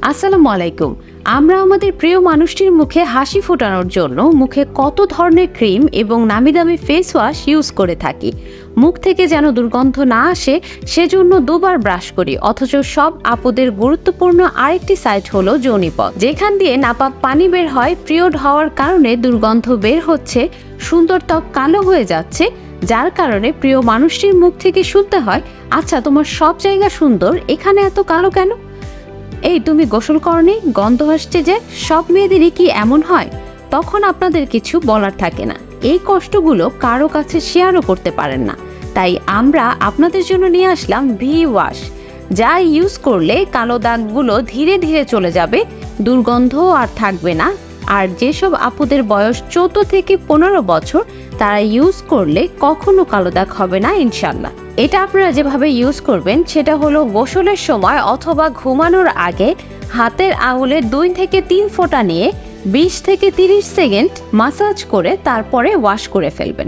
আসসালামু আলাইকুম। আমরা আমাদের প্রিয় মানুষটির মুখে হাসি ফোটানোর জন্য মুখে কত ধরনের ক্রিম এবং নামি দামি ফেস ওয়াশ ইউজ করে থাকি। মুখ থেকে যেন দুর্গন্ধ না আসে সেজন্য দুবার ব্রাশ করি, অথচ সব আপুদের গুরুত্বপূর্ণ আরেকটি সাইট হলো যোনিপথ, যেখান দিয়ে নাপাক পানি বের হয়। পিরিয়ড হওয়ার কারণে দুর্গন্ধ বের হচ্ছে, সুন্দর ত্বক কালো হয়ে যাচ্ছে, যার কারণে প্রিয় মানুষটির মুখ থেকে শুনতে হয়, আচ্ছা তোমার সব জায়গা সুন্দর, এখানে এত কালো কেন? এই তুমি গোসল করনি, গন্ধ আসছে যে, সব মেয়েদেরই কি এমন হয়? তখন আপনাদের কিছু বলার থাকে না। এই কষ্টগুলো কারো কাছে শেয়ারও করতে পারেন না। তাই আমরা আপনাদের জন্য নিয়ে আসলাম ভি ওয়াশ, যা ইউজ করলে কালো দাগগুলো ধীরে ধীরে চলে যাবে, দুর্গন্ধ আর থাকবে না। আর যেসব আপুদের বয়স 14 থেকে 15 বছর, তারা ইউজ করলে কখনো কালো দাগ হবে না ইনশাল্লাহ। এটা আপনারা যেভাবে ইউজ করবেন সেটা হলো গোসলের সময় অথবা ঘুমানোর আগে হাতের আঙুলে 2 থেকে 3 ফোঁটা নিয়ে 20 থেকে 30 সেকেন্ড মাসাজ করে তারপরে ওয়াশ করে ফেলবেন।